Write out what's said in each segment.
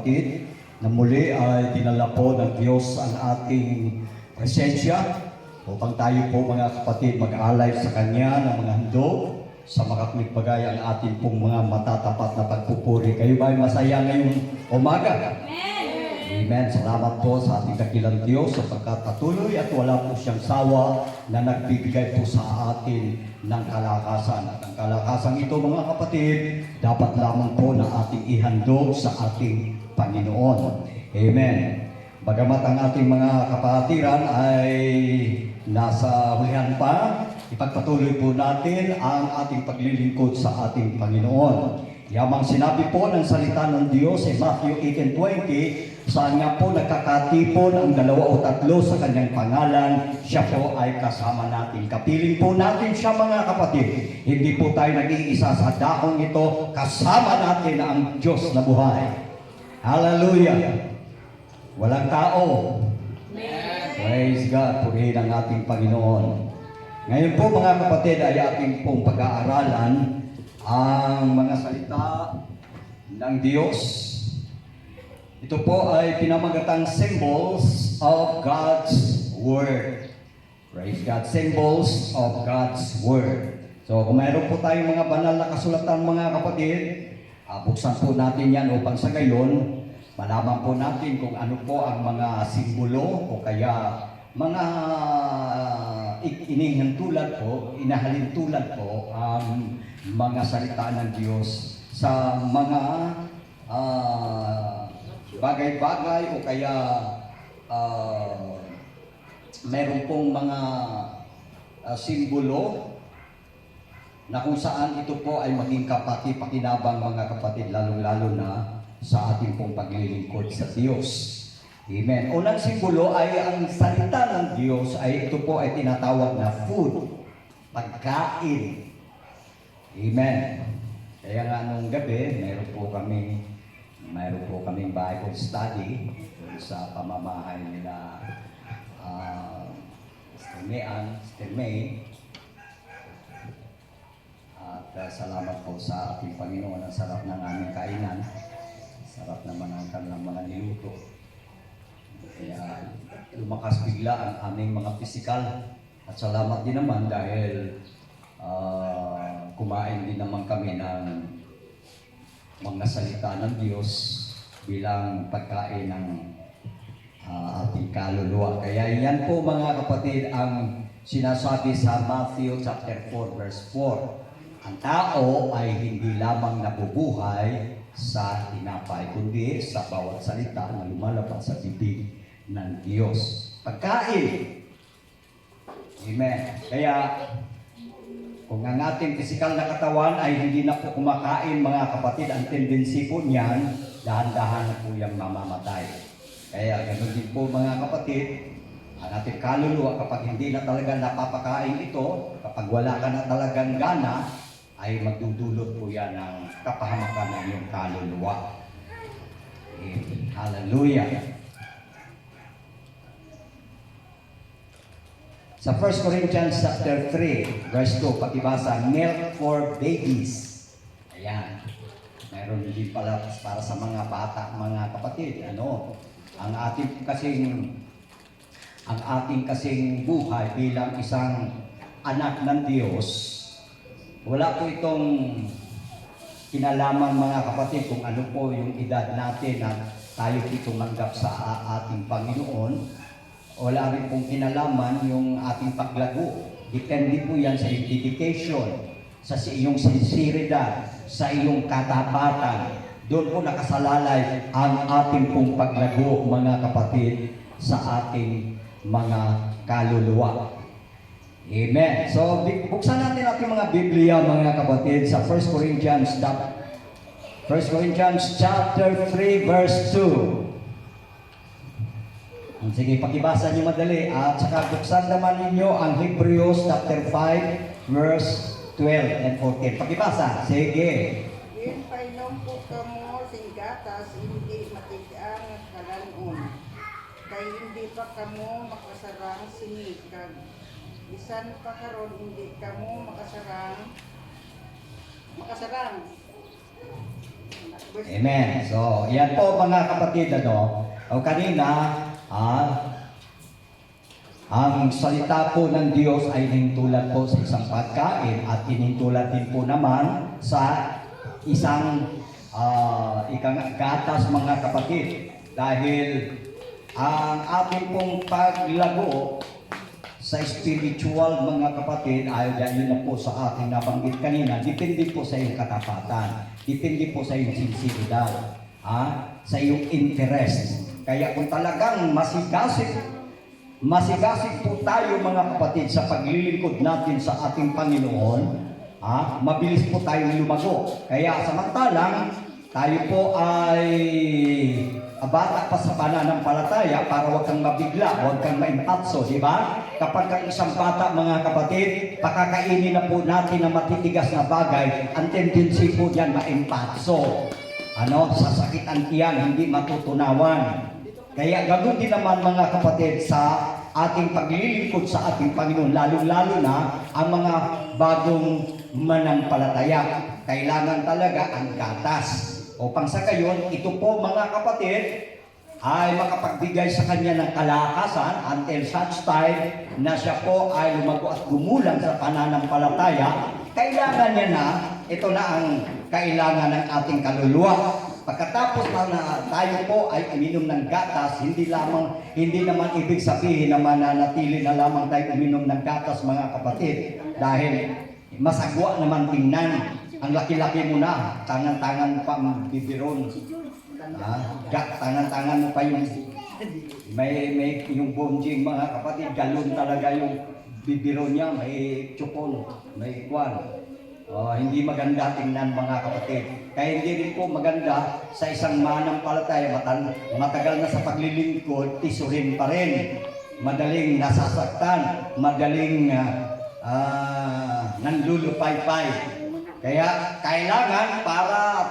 kapatid, na muli ay dinala po ng Diyos ang ating presensya upang tayo po mga kapatid mag-alay sa Kanya ng mga handog sa makatwid bagay ang ating pong mga matatapat na pagpupuri. Kayo ba ay masaya ngayong umaga? Amen. Salamat po sa ating dakilang Diyos sapagkat patuloy at wala po siyang sawa na nagbibigay po sa atin ng kalakasan. At ang kalakasan ito mga kapatid, dapat lamang po na ating ihandog sa ating Panginoon. Amen. Bagamat ang ating mga kapatiran ay nasa hulihan pa, ipagpatuloy po natin ang ating paglilingkod sa ating Panginoon. Yamang sinabi po ng salita ng Diyos sa Matthew 18:20, saan nga po nagkakatipon ang 2 o 3 sa kanyang pangalan, siya po ay kasama natin. Kapiling po natin siya mga kapatid. Hindi po tayo nag-iisa sa dakong ito, kasama natin ang Diyos na buhay. Hallelujah! Walang tao. Praise God, purihin ang ating Panginoon. Ngayon po mga kapatid ay ating pong pag-aaralan ang mga salita ng Diyos. Ito po ay pinamagatang symbols of God's Word. Praise God, symbols of God's Word. So kung mayroon po tayong mga banal na kasulatan mga kapatid, buksan po natin yan upang sa gayon, malaman po natin kung ano po ang mga simbolo o kaya mga inihintulad po, inahalintulad po ang mga salita ng Diyos sa mga bagay-bagay o kaya meron pong mga simbolo na kung saan ito po ay maging kapati-pakinabang mga kapatid, lalong-lalo na sa ating pong paglilingkod sa Diyos. Amen. Unang simbolo ay ang salita ng Diyos ay ito po ay tinatawag na food, pagkain. Amen. Kaya nga nung gabi, mayroon po kaming Bible study sa pamamahay nila Sister May. At salamat po sa ating Panginoon. Ang sarap ng aming kainan. Sarap naman ang kanilang mga niluto. Kaya lumakas bigla ang aming mga pisikal. At salamat din naman dahil kumain din naman kami ng mga salita ng Diyos bilang pagkain ng ating kaluluwa. Kaya yan po mga kapatid ang sinasabi sa Matthew chapter 4 verse 4. Ang tao ay hindi lamang nabubuhay sa tinapay, kundi sa bawat salita na lumalabas sa bibig ng Diyos. Pagkain. Amen. Kaya kung ang ating pisikal na katawan ay hindi na po kumakain mga kapatid, ang tendency po niyan, dahan-dahan na po yung mamamatay. Kaya ganoon din po mga kapatid, ang ating kaluluwa kapag hindi na talaga napapakain ito, kapag wala ka na talagang gana, ay magdudulot po yan ng kapahamakan ng iyong kaluluwa. Hallelujah! Sa 1 Corinthians chapter 3, verse 2, pakibasa, milk for babies. Ayan. Mayroon din pala para sa mga bata, mga kapatid. Ang ating kasing buhay bilang isang anak ng Diyos, wala po itong kinalaman mga kapatid kung ano po yung edad natin na tayo tumanggap sa ating Panginoon. Wala rin pong kinalaman yung ating paglago. Depende po yan sa iyong dedication, sa iyong sinseridad, sa iyong katapatan. Doon po nakasalalay ang ating pong paglago, mga kapatid, sa ating mga kaluluwa. Amen. So, buksan natin ating mga Biblia, mga kapatid, sa 1 Corinthians chapter 3, verse 2. Sige, pakibasa niyo madali. At saka buksan naman ninyo ang Hebrews chapter 5, verse 12 and 14. Pakibasa. Sige. Yung painom po kamo sing gatas, hindi matigaan at kalanon. Kaya hindi pa kamo makasarang sinikag. Bisan pa karon hindi kamo makasarang Amen. So, yan po mga kapatid, o kanina, ang salita po ng Diyos ay hinintulad po sa isang pagkain at hinintulad din po naman sa isang ikang gatas mga kapatid. Dahil ang ating pong paglago sa spiritual mga kapatid ay dahil na po sa ating nabanggit kanina, depende po sa iyong katapatan, depende po sa iyong sinseridad, sa iyong interest. Kaya kung talagang masigasig po tayo mga kapatid sa paglilingkod natin sa ating Panginoon, mabilis po tayong lumago. Kaya samantalang tayo po ay bata pa sa pananampalataya para huwag kang mabigla, huwag kang maimpatso, di ba? Kapag ang isang bata, mga kapatid, pakakainin na po natin ang matitigas na bagay, ang tendency po diyan maimpatso. Sasakit ang tiyan, hindi matutunawan. Kaya ganoon din naman mga kapatid sa ating paglilingkod sa ating Panginoon, lalong-lalo na ang mga bagong manampalataya. Kailangan talaga ang gatas. Upang sa gayon, ito po mga kapatid ay makapagbigay sa kanya ng kalakasan until such time na siya po ay lumago at gumulang sa pananampalataya. Kailangan niya na, ito na ang kailangan ng ating kaluluwa. Pagkatapos na tayo po ay uminom ng gatas, hindi naman ibig sabihin na mananatili na lamang tayo uminom ng gatas mga kapatid. Dahil masagwa naman tingnan. Ang laki-laki mo na, tangan-tangan pa ang bibiron. Tangan-tangan mo pa yung may yung bonjing mga kapatid, galon talaga yung bibiron niya, may chupon, may kwan. Hindi maganda tingnan mga kapatid. Kaya hindi rin po maganda sa isang manampalataya, matagal na sa paglilingkod, tisurin pa rin. Madaling nasasaktan, madaling nanlulupay-pay. Kaya kailangan para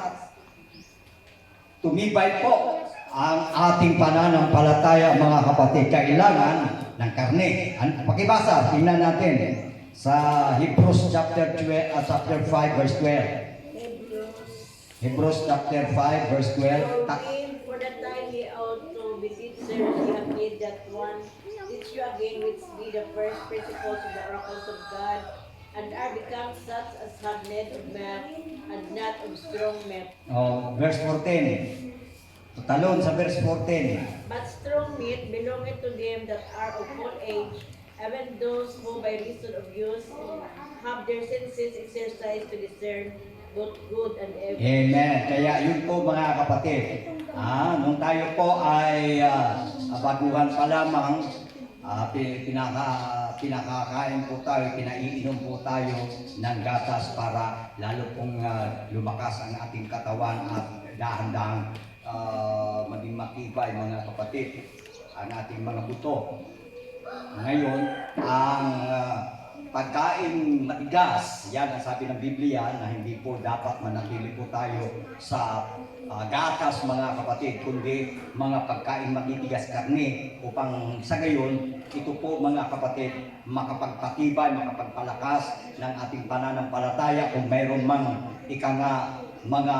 tumibay po ang ating pananampalataya mga kapatid, kailangan ng karne. Pakibasa, tingnan natin sa Hebrews chapter 5 verse 12. Hebrews chapter 5 verse 12. For the time ye ought to be sincere, ye have made that one teach you again which be the first principles of the oracles of God, and are become such as have need of milk and not of strong milk. Verse 14. Talon sa verse 14. But strong meat belongeth to them that are of full age, even those who by reason of use have their senses exercised to discern both good and evil. Amen. Kaya yun po mga kapatid. Nung tayo po ay baguhan pa lamang, pinakakain po tayo, pinaiinom po tayo ng gatas para lalo pong lumakas ang ating katawan at dahan-dahan maging matibay mga kapatid ang ating mga buto. Ngayon, ang pagkain matigas, yan ang sabi ng Biblia na hindi po dapat manatili po tayo sa gatas mga kapatid, kundi mga pagkain matitigas karne upang sa gayon, ito po mga kapatid, makapagpatibay, makapagpalakas ng ating pananampalataya kung mayroon mang mga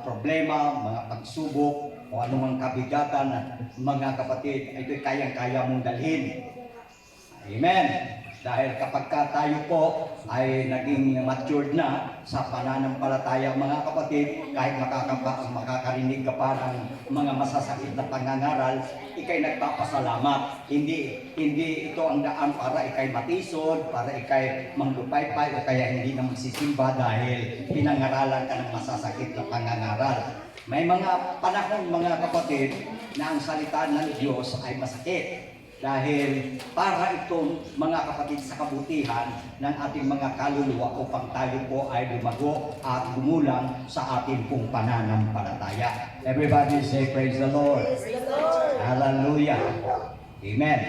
problema, mga pagsubok o anumang kabigatan mga kapatid, ito'y kayang-kaya mong dalhin. Amen. Dahil kapag tayo po ay naging matured na sa pananampalataya mga kapatid, kahit makakarinig ka pa ng mga masasakit na pangangaral, ikay nagpapasalamat. Hindi ito ang daan para ikay matisod, para ikay manglupay-pay o kaya hindi na magsisimba dahil pinangaralan ka ng masasakit na pangangaral. May mga panahon mga kapatid na ang salita ng Diyos ay masakit. Dahil para itong mga kapatid sa kabutihan ng ating mga kaluluwa upang tayo po ay lumago at gumulang sa ating pong pananampalataya. Everybody say praise the Lord. Praise the Lord. Hallelujah. Amen.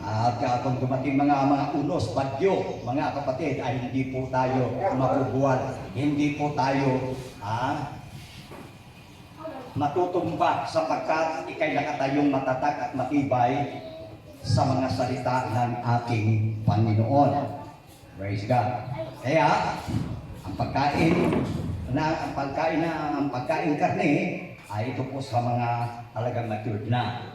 At kung dumating mga unos, bagyo, mga kapatid, ay hindi po tayo mabubuwal. Hindi po tayo matutumba sapagkat ikay nakatayong matatag at matibay sa mga salita ng ating Panginoon. Praise God. Kaya, ang pagkain na ang pagkain karne ay ito po sa mga talagang matured na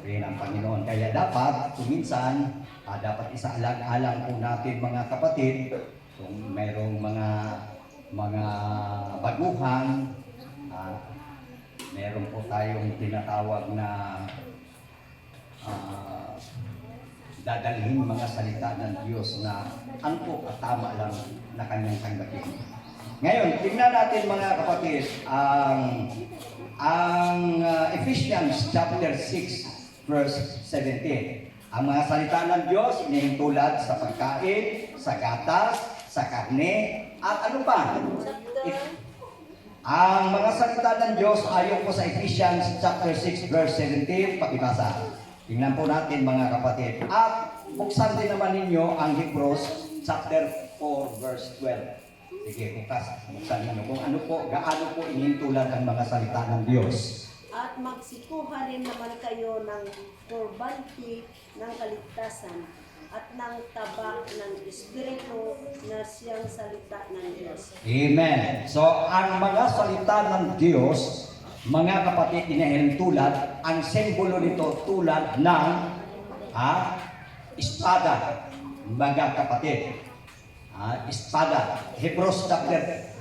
rin ang Panginoon. Kaya dapat, kuminsan, dapat isaalang-alang po natin mga kapatid, kung mayroong mga baguhan, meron po tayong tinatawag na dadalhin mga salita ng Diyos na angkop at tama lang na kanyang tanggapin. Ngayon, tingnan natin mga kapatid ang Ephesians chapter 6 verse 17. Ang mga salita ng Diyos inihintulad sa pagkain, sa gatas, sa karne, at ano pa? Ang mga salita ng Diyos ayon po sa Ephesians chapter 6 verse 17, pakibasa. Tingnan po natin mga kapatid. At buksan din naman ninyo ang Hebrews chapter 4 verse 12. Sige, buksan ninyo kung ano po, gaano po inihintulad ang mga salita ng Diyos. At magsikuha rin naman kayo ng kurbanti ng kaligtasan at ng tabak ng Espiritu na siyang salita ng Diyos. Amen. So, ang mga salita ng Diyos, mga kapatid, inihintulad, ang simbolo nito tulad ng espada, mga kapatid. Espada. Hebrews chapter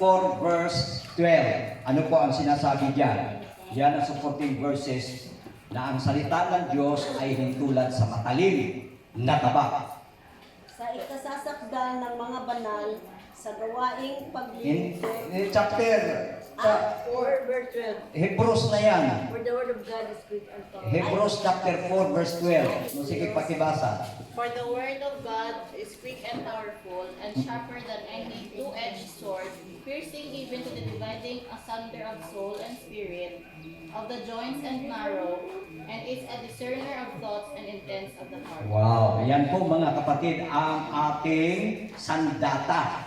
4 verse 12. Ano po ang sinasabi diyan? Yan ang supporting verses na ang salita ng Diyos ay hintulad sa matalim na tabak. Sa ikasasakdal ng mga banal sa gawaing In paglilingkod. chapter 4 verse 12. Hebrews na yan. For the word of God is quick and powerful. Hebrews chapter 4 verse 12. Sige, pakibasa. For the word of God is quick and powerful, and sharper than any two-edged sword, piercing even to the dividing asunder of soul and spirit, of the joints and marrow, and is a discerner of thoughts and intents of the heart. Wow, yan po mga kapatid ang ating sandata.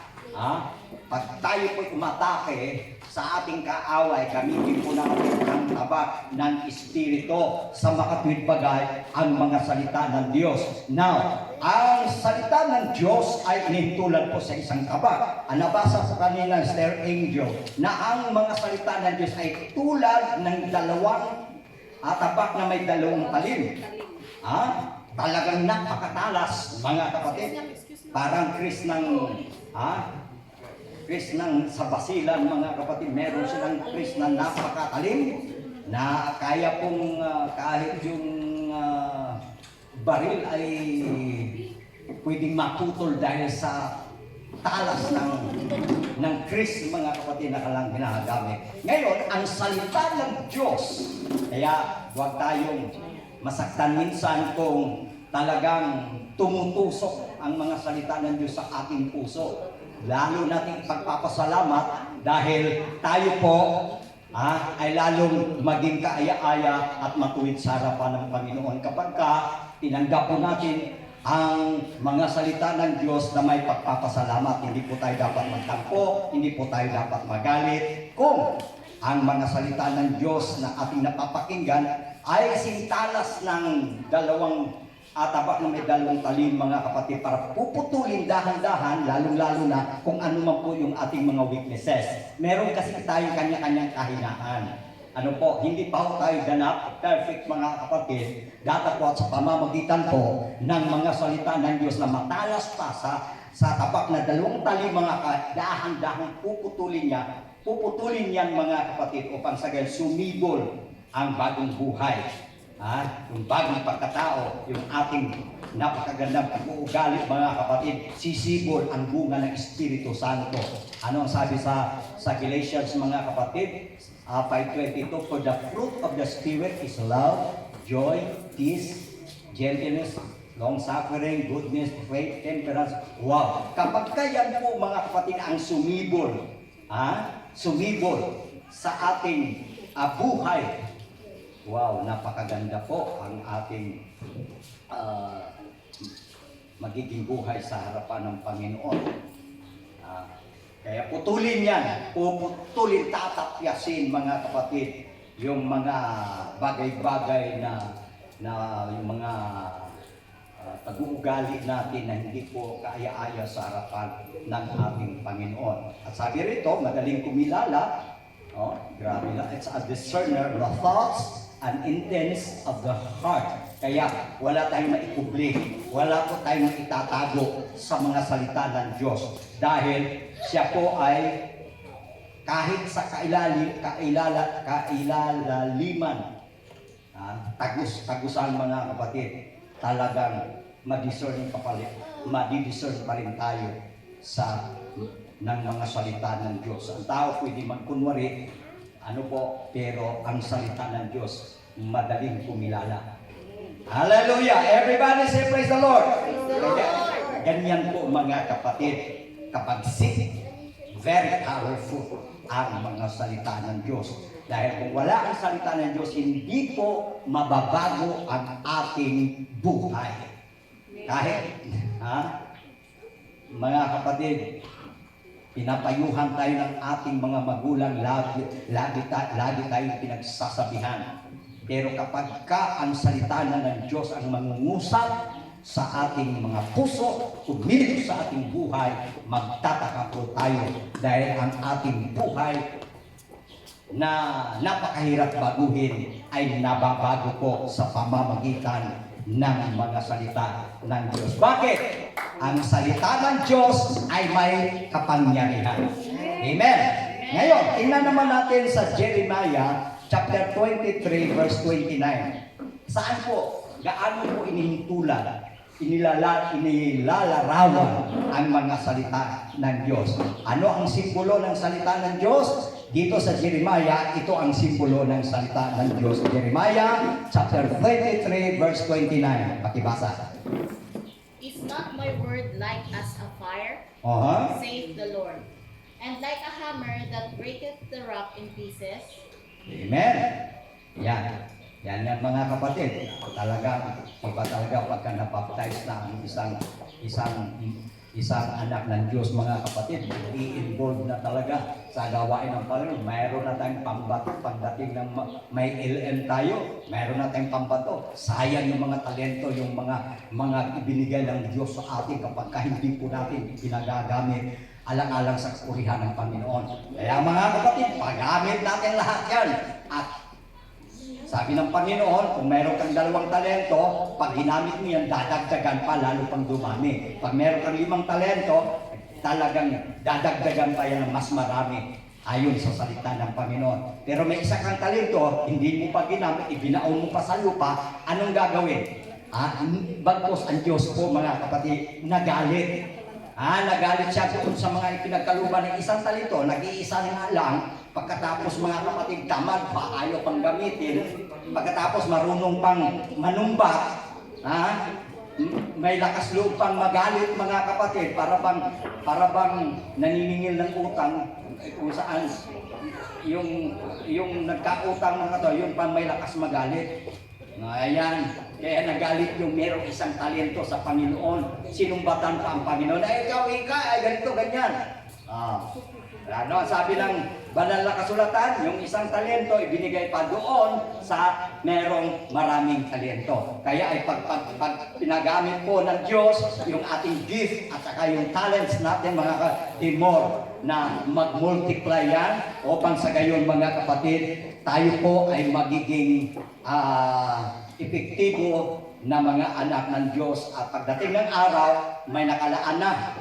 Pag tayo po'y umatake sa ating kaaway, gamitin po natin ang tabak ng Espiritu sa makatwid bagay ang mga salita ng Diyos. Now, ang salita ng Diyos ay inihintulad po sa isang tabak. Ang nabasa sa kanila Sir Angel na ang mga salita ng Diyos ay tulad ng dalawang tabak na may dalawang talim. Talagang napakatalas, mga kapatid. Parang Chris ng sa basilan, mga kapatid, meron silang Chris na napakatalim na kaya pong kahit yung baril ay pwedeng maputol dahil sa talas ng Chris, mga kapatid, na kalang ginagamit. Ngayon, ang salita ng Diyos, kaya huwag tayong masaktan minsan kung talagang tumutusok ang mga salita ng Diyos sa ating puso. Lalo nating pagpapasalamat dahil tayo po ay lalong maging kaaya-aya at matuwid sa harapan ng Panginoon kapag tinanggap po natin ang mga salita ng Diyos na may pagpapasalamat. Hindi po tayo dapat magtampo, hindi po tayo dapat magalit. Kung ang mga salita ng Diyos na ating napapakinggan ay sintalas ng dalawang tabak na may dalawang talim, mga kapatid, para puputulin dahan-dahan, lalong-lalo na kung ano man po yung ating mga weaknesses. Meron kasi tayong kanya-kanyang kahinaan. Ano po, hindi pa po tayo ganap, perfect, mga kapatid. Dapat po at sa pamamagitan po ng mga salita ng Diyos na matalas pa sa tabak na dalawang talim, mga dahan-dahan puputulin yan, mga kapatid, upang sa gayon sumibol ang bagong buhay. Yung bagong pagkatao, yung ating napakagandang pag-uugali, mga kapatid, sisibol ang bunga ng Espiritu Santo. Ano ang sabi sa Galatians, mga kapatid? 5:22, for the fruit of the Spirit is love, joy, peace, gentleness, long-suffering, goodness, faith, temperance. Wow! Kapag kayan po, mga kapatid, ang sumibol sa ating buhay, wow, napakaganda po ang ating magiging buhay sa harapan ng Panginoon. Kaya putulin yan, tatapyasin, mga kapatid, yung mga bagay-bagay na yung mga pag-uugali natin na hindi po kaaya-aya sa harapan ng ating Panginoon. At sabi rito, madaling kumilala, grabe na, it's a discerner of the thoughts and intents of the heart. Kaya wala tayong maikubli, wala po tayong itatago sa mga salita ng Diyos. Dahil siya po ay kahit sa kailaliman, tagusan mga kapatid, talagang madiscern pa rin tayo sa ng mga salita ng Diyos. Ang tao pwede magkunwari, pero ang salita ng Diyos, madaling kumilala. Hallelujah! Everybody say praise the Lord! Ganyan po mga kapatid, kapag very powerful ang mga salita ng Diyos. Dahil kung wala ang salita ng Diyos, hindi po mababago ang ating buhay. Kahit, mga kapatid, pinapayuhan tayo ng ating mga magulang, lagi tayong pinagsasabihan. Pero kapag ang salita na ng Diyos ang mangungusap sa ating mga puso, umilip sa ating buhay, magtataka po tayo dahil ang ating buhay na napakahirap baguhin ay nababago po sa pamamagitan ng mga salita ng Diyos. Bakit? Ang salita ng Diyos ay may kapangyarihan. Amen. Ngayon, tingnan naman natin sa Jeremiah chapter 23 verse 29. Saan po? Gaano po inilalarawan ang mga salita ng Diyos? Ano ang simbolo ng salita ng Diyos? Dito sa Jeremiah, ito ang simbolo ng salita ng Diyos. Jeremiah chapter 23 verse 29. Pakibasa. Is not my word like as a fire, saith the Lord, and like a hammer that breaketh the rock in pieces? Amen. Yan mga kapatid. Talaga, iba talaga pagka napapatize na ang isang anak ng Diyos, mga kapatid, i-involve na talaga sa gawain ng Panginoon. Mayroon na tayong pambato pagdating ng may LM tayo. Mayroon na tayong pambato. Sayang yung mga talento, yung mga ibinigay ng Diyos sa atin kapag hindi po natin pinagagamit alang-alang sa kapurihan ng Panginoon. Kaya mga kapatid, paggamit natin lahat yan. At sabi ng Panginoon, kung mayroon kang 2 talento, pag ginamit mo yan, dadagdagan pa, lalo pang dumami. Pag mayroon kang 5 talento, talagang dadagdagan pa yan ng mas marami ayon sa salita ng Panginoon. Pero may isa kang talento, hindi mo pa ginamit, ibinaon mo pa sa lupa, anong gagawin? Bagkos ang Diyos po, mga kapatid, nagalit. Nagalit siya doon sa mga ipinagkaluban ng isang talento, nag-iisa nga lang, pagkatapos mga kapatid, tamad pa, ayaw pang gamitin, pagkatapos marunong pang manumbat, may lakas loob pang magalit mga kapatid, para bang naniningil ng utang, kung saan yung nagkautang mga to, yun pang may lakas magalit. Ayan, kaya nagalit yung merong isang talento sa Panginoon. Sinumbatan pa ang Panginoon. Ikaw, ganito, ganyan. Sabi ng banal na kasulatan, yung isang talento ibinigay pa doon sa merong maraming talento. Kaya ay pag pinagamit po ng Diyos yung ating gift at saka yung talents natin, mga ka-timor, na mag-multiply yan upang sa gayon, mga kapatid, tayo po ay magiging epektibo na mga anak ng Diyos. At pagdating ng araw, may nakalaan na,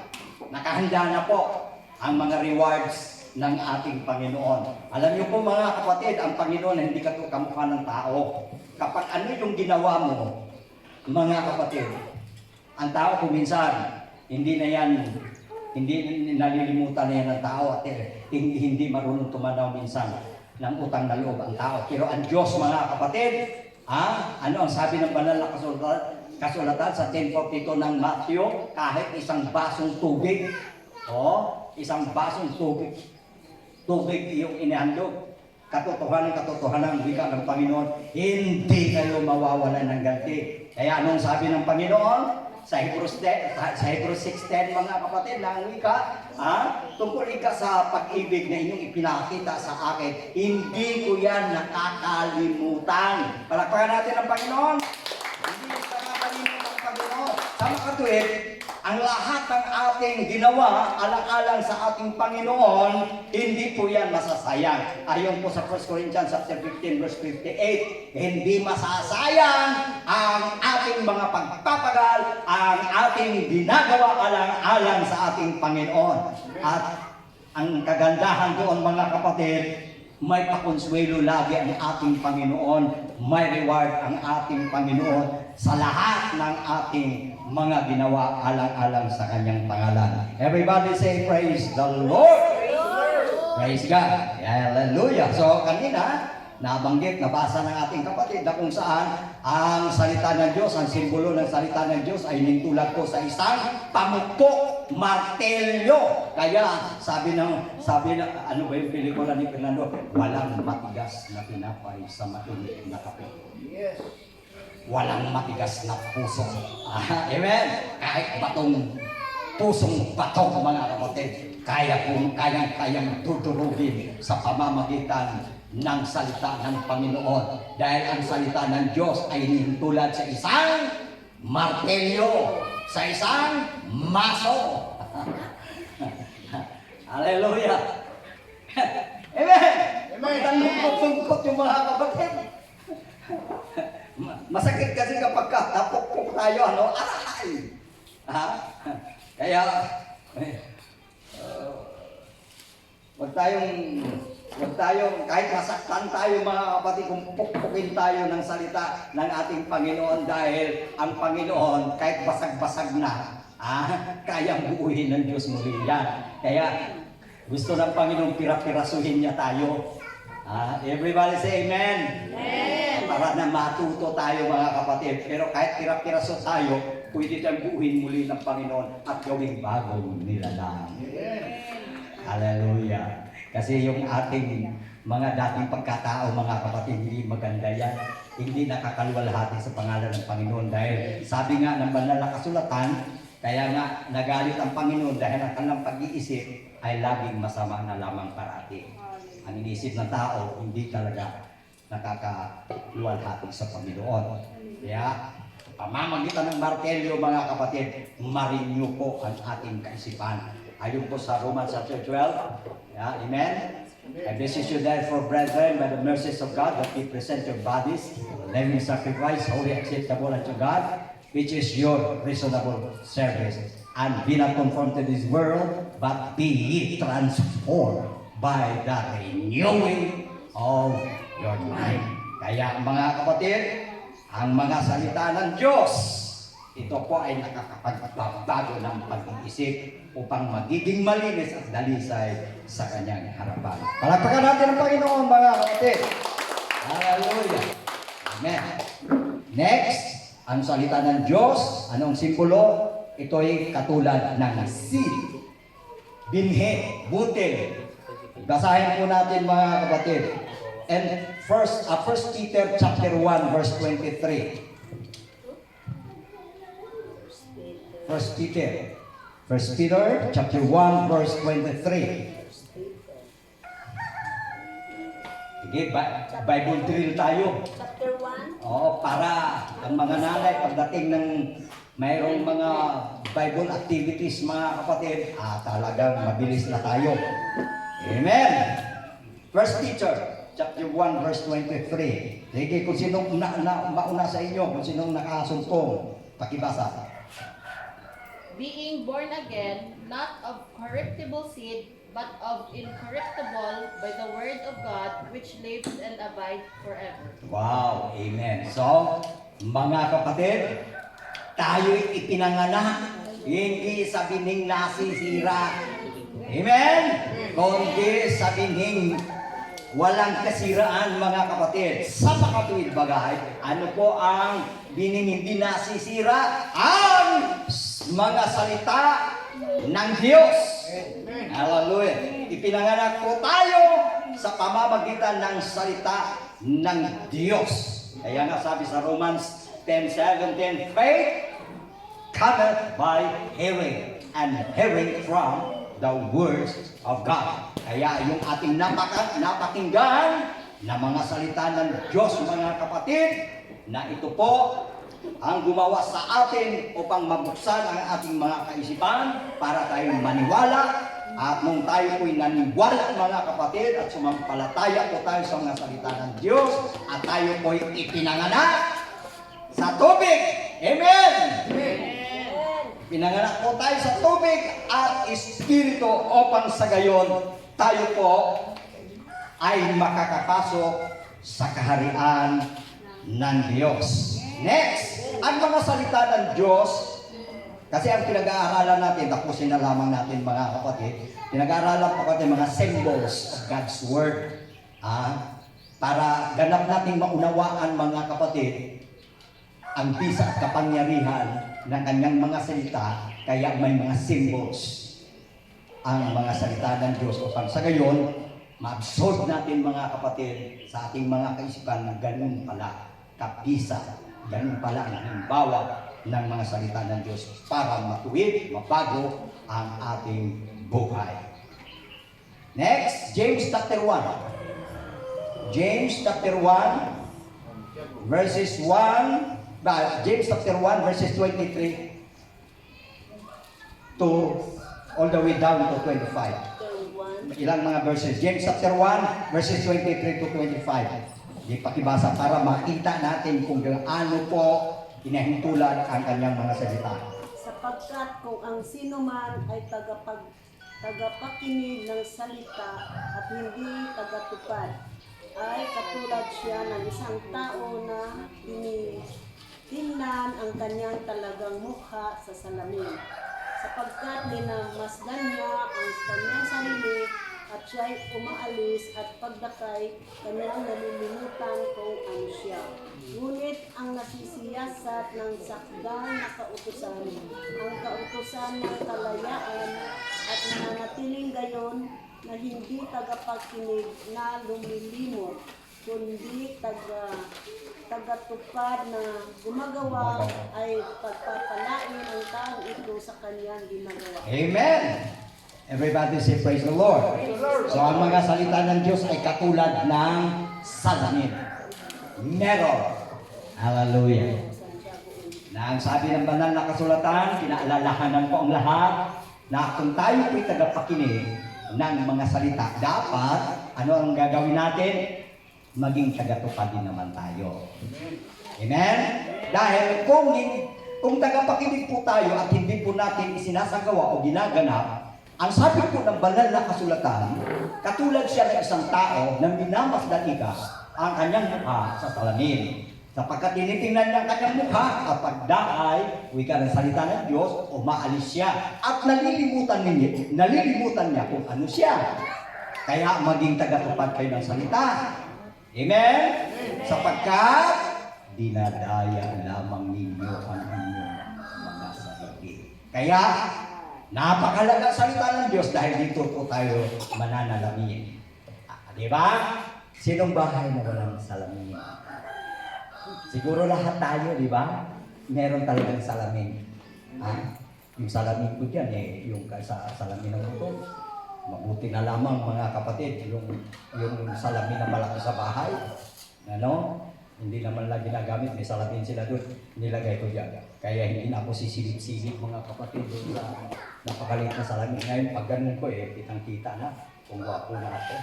nakahanda na po ang mga rewards ng ating Panginoon. Alam niyo po mga kapatid, ang Panginoon hindi kamukha ng tao. Kapag ano yung ginawa mo, mga kapatid, ang tao kuminsan, hindi nalilimutan na yan ng tao at hindi marunong tumanaw minsan ng utang na loob ang tao. Pero ang Diyos, mga kapatid, ano ang sabi ng banal na kasulatan sa 10:42 ng Matthew? Kahit isang basong tubig, isang basong tubig yung inihandog. Katotohanan, wika ng Panginoon, hindi kayo mawawalan ng ganti. Kaya anong sabi ng Panginoon? Sa Hebrews 6:10, mga kapatid, na ang wika, tungkol ika sa pag-ibig na inyong ipinakita sa akin, hindi ko yan nakakalimutan. Palakpakan natin ang Panginoon. Hindi nakakalimutan ang Panginoon. katuwid, ang lahat ng ating ginawa alang-alang sa ating Panginoon, hindi po yan masasayang. Ayon po sa 1 Corinthians chapter 15 verse 58, hindi masasayang ang ating mga pagpapagal, ang ating ginagawa alang-alang sa ating Panginoon. At ang kagandahan doon mga kapatid, may pakonsuelo lagi ang ating Panginoon, may reward ang ating Panginoon sa lahat ng ating mga ginawa alang-alang sa kanyang pangalan. Everybody say praise the Lord! Praise God! Hallelujah! So kanina, nabanggit, nabasa ng ating kapatid na kung saan ang salita ng Diyos, ang simbolo ng salita ng Diyos ay nintulad ko sa isang pamukpok, martelyo. Kaya sabi na, ano ba yung pelikula ni Fernando? Walang matigas na tinapay sa mainit na kape. Walang matigas na puso. Amen? Kahit pusong bato mga kapatid, kayang tuturugin sa pamamagitan ng salita ng Panginoon. Dahil ang salita ng Diyos ay tulad sa isang martelyo, sa isang maso. Hallelujah! Amen! Amen! Tungkot yung mga kapatid. Masakit kasi kapag napukpok tayo, ano? Aray! Kaya, wag tayong, kahit masaktan tayo mga kapatid, kung pukpukin tayo ng salita ng ating Panginoon dahil ang Panginoon, kahit basag-basag na, kayang buuhin ng Diyos muli yan. Kaya, gusto ng Panginoon pirapirasuhin niya tayo. Everybody say amen. Amen. Para na matuto tayo mga kapatid. Pero kahit pirapiraso tayo, pwede tayong buuhin muli ng Panginoon at gawing bagong nilalang. Hallelujah. Kasi yung ating mga dating pagkatao mga kapatid, hindi maganda yan. Hindi nakakaluwalhati sa pangalan ng Panginoon. Dahil sabi nga ng banal na kasulatan, kaya nga nagalit ang Panginoon dahil ang kanilang pag-iisip ay laging masama na lamang parati. Ang iniisip ng tao, hindi talaga nakakaluwalhati sa Panginoon. Kaya, pamamagitan ng martelyo mga kapatid, marinyo po ang ating kaisipan. Ayon po sa Romans chapter 12, amen? I beseech you therefore, brethren, by the mercies of God, that ye present your bodies, living sacrifice, holy acceptable unto God, which is your reasonable service. And be not conformed to this world, but be ye transformed by the renewing of your mind. Kaya mga kapatid, ang mga salita ng Diyos, ito po ay nakakapagbago ng pag-iisip upang magiging malinis at dalisay sa kanyang harapan. Palakpakan natin ang Panginoon mga kapatid. Hallelujah. Amen. Next, ang salita ng Diyos, anong simbolo? Ito ay katulad ng seed, binhi, butil. Basahin po natin mga kapatid. And first Peter chapter 1 verse 23. First Peter chapter 1 verse 23. Sige, Bible drill tayo. Chapter 1. Oo, para ang mga nanay pagdating ng mayroong mga Bible activities mga kapatid, talagang mabilis na tayo. Amen. First Peter chapter 1 verse 23. Sige, kung sinong mauna sa inyo, kung sinong nakasumpong, pakibasa. Being born again, not of corruptible seed, but of incorruptible by the word of God, which lives and abides forever. Wow, amen. So, mga kapatid, tayo'y ipinanganak, hindi sa bining nasisira. Amen? Kundi sa bining walang kasiraan mga kapatid. Sa makatuwid bagay, ano po ang bining hindi nasisira? Ang mga salita ng Diyos. Hallelujah. Ipinanganak po tayo sa pamamagitan ng salita ng Diyos. Kaya nga sabi sa Romans 10:17, faith cometh by hearing, and hearing from the words of God. Kaya yung ating napakinggan na mga salita ng Diyos mga kapatid, na ito po ang gumawa sa atin upang mabuksan ang ating mga kaisipan para tayo maniwala. At nung tayo po'y naniwala mga kapatid at sumampalataya po tayo sa mga salita ng Diyos at tayo po'y ipinanganak sa tubig. Amen! Pinanganak po tayo sa tubig at Espiritu upang sa gayon tayo po ay makakapasok sa kaharian ng Diyos. Next, ang mga salita ng Diyos, kasi ang pinag-aaralan natin, tapusin na lamang natin mga kapatid, pinag-aaralan po natin mga symbols of God's Word. Para ganap nating maunawaan mga kapatid, ang bisa at kapangyarihan ng kanyang mga salita, kaya may mga symbols ang mga salita ng Diyos upang sa gayon, ma-absorb natin mga kapatid sa ating mga kaisipan na ganun pala kapisa, ganun pala ang halimbawa ng mga salita ng Diyos para matuwid, mabago ang ating buhay. Next, James chapter 1. James chapter 1 verses 1 James chapter 1 verses 23 to all the way down to 25. Ilang mga verses? James chapter 1 verses 23 to 25. Di pakibasa para makita natin kung gaano po inahintulan ang kanyang mga salita. Sapagkat kung ang sino man ay tagapakinig ng salita at hindi tagatupad, ay katulad siya ng isang tao na tingnan ang kanyang talagang mukha sa salamin. Sapagkat minamasdan niya ang kanyang sarili at siya'y umaalis at pagdakay, kanyang nalilimutan kung ano siya. Ngunit ang nasisiyasat ng sakdal na kautusan, ang kautusan ng kalayaan at nananatiling gayon na hindi tagapakinig na lumilimot, kundi tagatupad na gumagawa ay pagpapalain ang taong ito sa kanyang ginagawa. Amen! Everybody say praise the Lord. So ang mga salita ng Diyos ay katulad ng salamin. Mirror. Hallelujah. Na ang sabi ng banal na kasulatan, pinaalalahanan ko ang lahat na kung tayo po'y tagapakinig ng mga salita, dapat, ano ang gagawin natin? Maging tagatupad din naman tayo. Amen? Dahil kung tagapakinig po tayo at hindi po natin isinasagawa o ginaganap, ang sabi po ng banal na kasulatan, katulad siya ng isang tao na minamasdan ang kanyang mukha sa salamin. Sapagkat tinitingnan niya ang kanyang mukha kapag daay, wika ng salita ng Diyos, umaalis siya. At nalilimutan niya kung ano siya. Kaya maging tagatupad kayo ng salita. Amen? Sapagkat dinadaya lamang ninyo ang inyong mga sarili. Kaya, napakalaga salita ng Diyos dahil dito po tayo mananalamin. Di ba? Sinong bahay na walang salamin? Siguro lahat tayo, di ba? Meron talagang salamin. Yung salamin ko dyan, yung salamin ng ito. Mabuti na lamang mga kapatid, yung salamin na malaki sa bahay. Ano? Hindi naman lang ginagamit, may salamin sila doon. Nilagay ko dyan. Kaya hindi na ako sisilip-silip mga kapatid doon sa napakaliit na salamin. Ngayon, pag ganun ko kitang-kita na kung wapo na ako.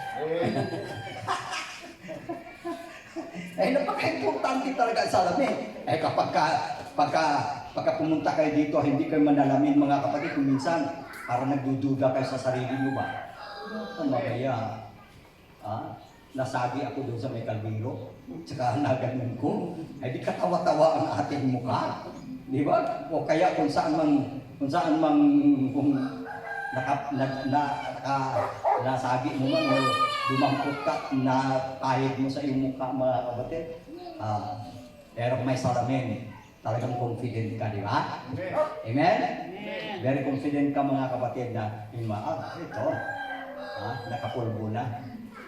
Napaka-importante talaga ang salamin. Pagka pumunta kayo dito, hindi kayo manalamin mga kapatid. Kung minsan, parang nagdududa kayo sa sarili nyo ba? Ano kaya? Nasabi ako doon sa may kalbiro, tsaka naganon ko, ay di katawa-tawa ang ating mukha. Di ba? O kaya kung saan mang kung nasabi mo man o dumangkot ka na kahit mo sa iyong mukha mga kapatid. Pero may salamin, talagang confident ka, di ba? Amen? Very confident ka mga kapatid na ito, nakapulbo na,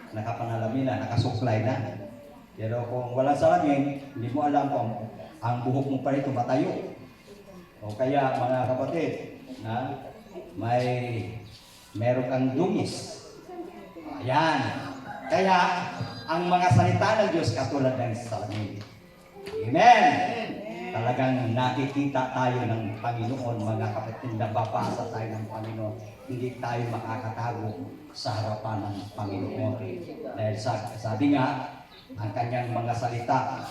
nakapanalamin na, nakasuklay na. Pero kung walang salamin, hindi mo alam kung ang buhok mo pa rito matayo. O kaya mga kapatid, meron kang dungis. Ayan. Kaya, ang mga salita ng Diyos katulad ng salamin. Amen. Talagang nakikita tayo ng Panginoon, mga kapatid, nababasa tayo ng Panginoon. Hindi tayo makakatago sa harapan ng Panginoon. Dahil sabi nga, ang kanyang mga salita,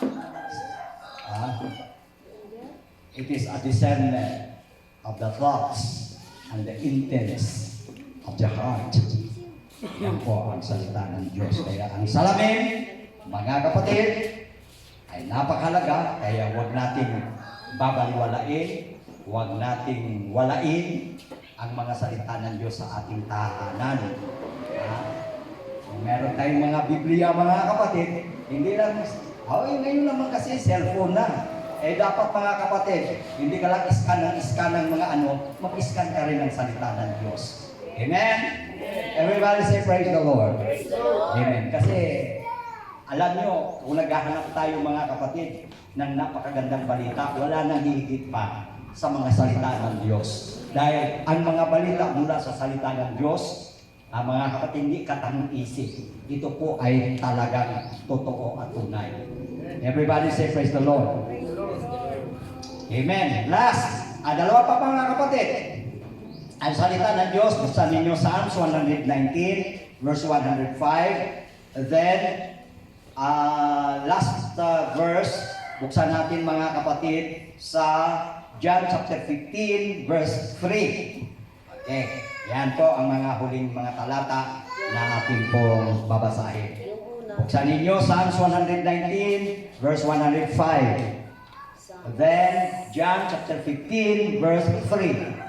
it is a discernment of the thoughts and the intents of the heart. Yan po ang salita ng Diyos. Kaya ang salamin, mga kapatid, ay napakahalaga. Kaya huwag nating babaliwalain, huwag nating walain ang mga salita ng Diyos sa ating tahanan. Kung meron tayong mga Biblia, mga kapatid, hindi lang, ngayon naman kasi cellphone na. Dapat mga kapatid, hindi ka lang iskan ng mga mag-iskan ka rin ng salita ng Diyos. Amen? Everybody say praise the Lord. Amen. Kasi, alam nyo, kung naghahanap tayo mga kapatid ng napakagandang balita, wala nang hihigit pa sa mga salita ng Diyos. Dahil ang mga balita mula sa salita ng Diyos, ang mga kapatid, hindi katang-isip. Ito po ay talagang totoo at tunay. Everybody say praise the Lord. Amen. Last, dalawa pa mga kapatid. Ang salita ng Diyos, buksan ninyo Psalms 119, verse 105. Then, last verse, buksan natin mga kapatid sa John chapter 15, verse 3. Okay, yan po ang mga huling mga talata na ating pong babasahin. Buksan ninyo Psalms 119, verse 105. Then, John chapter 15, verse 3. 119.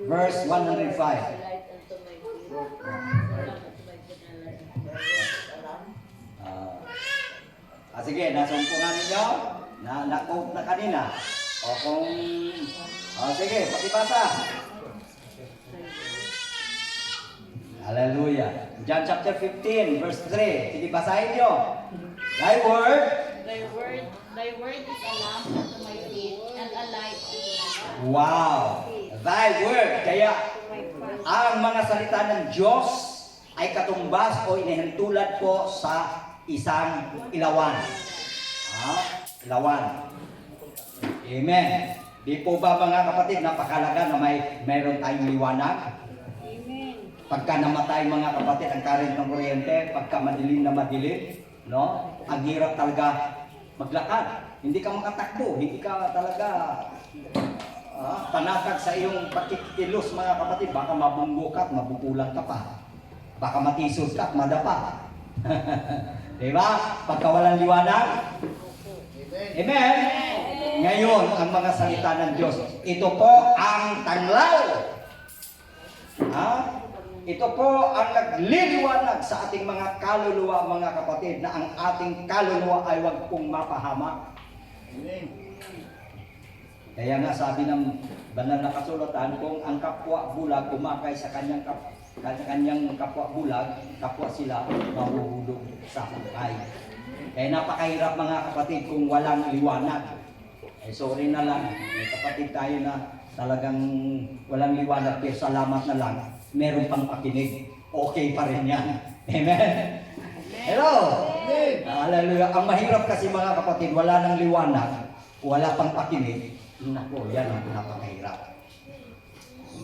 Verse 105. Sige, nasumpungan ninyo. Na-quote na kanina. O kung... sige, pakibasa. Hallelujah. John chapter 15, verse 3. Sige, basahin nyo. Thy word is a lamp unto my feet and a light unto my path. Wow! Thy word. Kaya, ang mga salita ng Diyos ay katumbas o inihintulad po sa isang ilawan. Ilawan. Amen. Di po ba mga kapatid, napakalaga na mayroon tayong liwanag? Amen. Pagka namatay mga kapatid ang current ng kuryente, pagka madilim na madilim, no? Ang hirap talaga maglakad. Hindi ka makatakbo, hindi ka talaga panatag sa iyong pagkikilos mga kapatid. Baka mabunggo ka at mabukulang ka pa. Baka matisod ka at madapa. Diba? Pagka walang liwanag. Amen? Ngayon, ang mga salita ng Diyos, ito po ang tanglaw. Ito po ang nagliliwanag sa ating mga kaluluwa, mga kapatid, na ang ating kaluluwa ay wag pong mapahamak. Kaya nga sabi ng banal na kasulatan, kung ang kapwa bulag kumakay sa kanyang kapwa bulag, kapwa sila mahuhulog sa hukay. Kaya napakahirap mga kapatid kung walang liwanag. Sorry na lang, may kapatid tayo na talagang walang liwanag, pero salamat na lang, meron pang pakinig. Okay pa rin yan. Amen? Hello! Hallelujah. Ang mahirap kasi mga kapatid, wala nang liwanag, wala pang pakinig. Nako, yan ang napakahirap.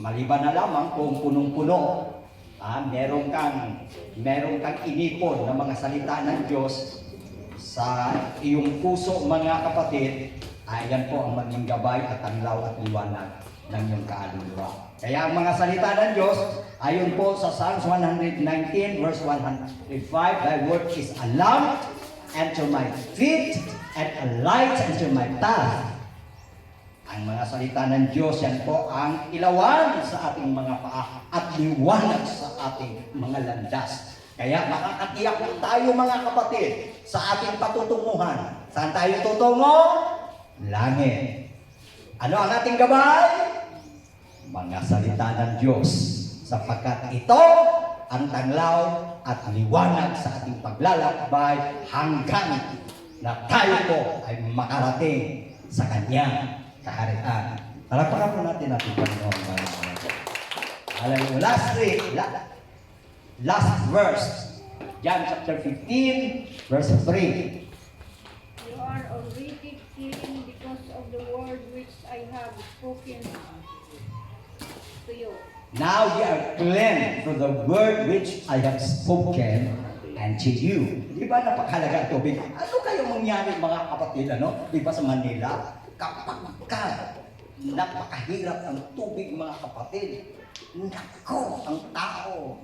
Maliban na lamang kung punong-puno, meron kang inipon ng mga salita ng Diyos sa iyong puso, mga kapatid. Ayan po ang maging gabay at tanglaw at liwanag ng iyong kaluluwa. Kaya ang mga salita ng Diyos, ayon po sa Psalms 119 verse 105, Thy word is a lamp unto my feet and a light unto my path. Ang mga salita ng Diyos, yan po ang ilawan sa ating mga paa at liwanag sa ating mga landas. Kaya makakatiyak tayo mga kapatid sa ating patutunguhan. Saan tayo tutungo? Langit. Ano ang ating gabay? Mga salita ng Diyos. Sapagkat ito ang tanglaw at liwanag sa ating paglalakbay hanggang na tayo po ay makarating sa Kanyang kaharian. Palakpakan po natin Panginoon. Hallelujah. Last week, last verse. John chapter 15, verse 3. You are already clean because of the word which I have spoken to you. Now ye are clean through the word which I have spoken unto you. Di ba napakahalaga ang tubig? Ano kayo mangyari mga kapatid, ano? Di ba sa Manila? Kapag napakahirap ang tubig mga kapatid. Nako, ang tao.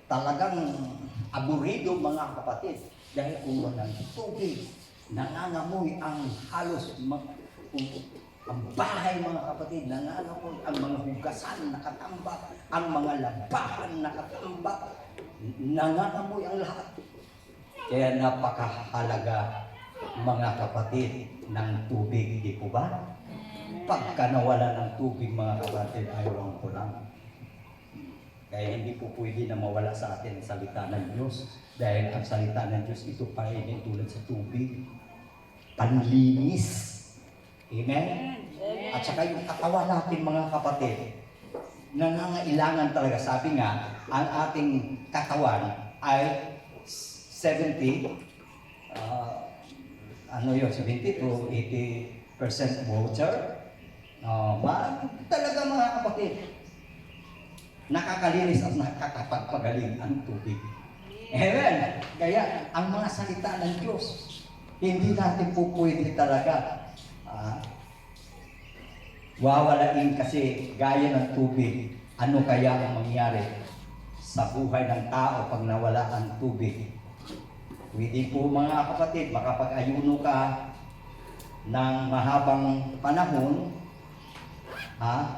Talagang aburido mga kapatid. Dahil kung walang tubig, nangangamoy ang halos ang bahay mga kapatid, nangangamoy ang mga hugasan nakatambak, ang mga labahan nakatambak, nangangamoy ang lahat. Kaya napakahalaga mga kapatid ng tubig, di po ba? Pagka nawala ng tubig mga kapatid, ayaw ko lang. Kaya hindi po pwede na mawala sa atin ang salita ng Diyos. Dahil ang salita ng Diyos, ito pa rin tulad sa tubig. Panlinis. Amen? At saka yung katawan natin mga kapatid, nangangailangan talaga. Sabi nga, ang ating katawan ay 70, 70 to 80% water. Talaga mga kapatid, nakakalinis at nakakapagpagaling ang tubig. Amen. Kaya ang mga salita ng Diyos, hindi natin po pwede talaga wawalain kasi gaya ng tubig. Ano kaya ang mangyari sa buhay ng tao pag nawala ang tubig? Pwede po mga kapatid, makapag-ayuno ka ng mahabang panahon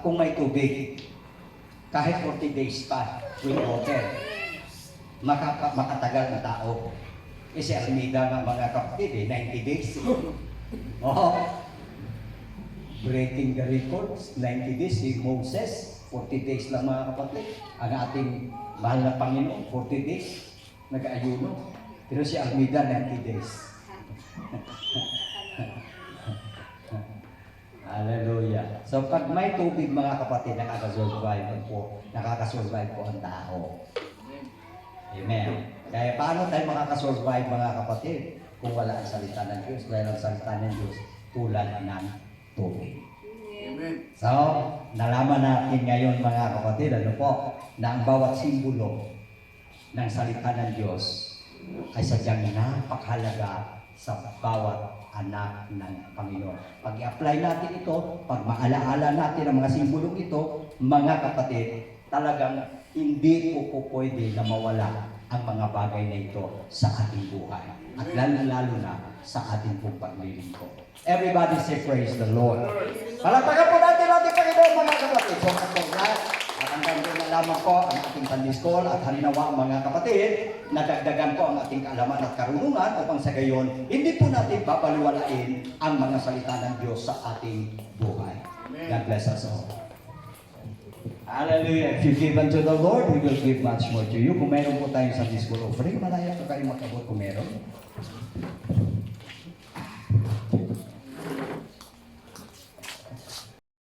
kung may tubig. Kahit 40 days pa with water, makatagal ang tao. Si Almeida nga mga kapatid, 90 days. Breaking the records, 90 days. Si Moses, 40 days lang mga kapatid. Ang ating mahal na Panginoon, 40 days, nag-ayuno. Pero si Almeida, 90 days. Hallelujah. So pag may tubig mga kapatid, nakakasurvive po ang tao. Amen. Kaya paano tayo makakasurvive mga kapatid kung wala ang salita ng Diyos? Dahil ang salita ng Diyos tulad ng tubig. Amen. So, nalaman natin ngayon mga kapatid, na ang bawat simbolo ng salita ng Diyos ay sadyang napakahalaga sa bawat anak ng Panginoon. Pag i-apply natin ito, pag maalaala natin ang mga simbolong ito, mga kapatid, talagang hindi po pwede na mawala ang mga bagay na ito sa ating buhay. At lalo na sa ating pong paglilingkod. Everybody say praise the Lord. Palatagan po natin ating Panginoon mga kapatid. So, hanggang doon na lamang po ang ating Sunday School at halinawa mga kapatid, nadagdagan po ang ating kaalaman at karunungan upang sa gayon, hindi po natin babaliwalain ang mga salita ng Diyos sa ating buhay. God bless us all. Hallelujah. If you give unto the Lord, He will give much more to you. Kung meron po tayong Sunday School offering, malaya po kayo makabot kung meron.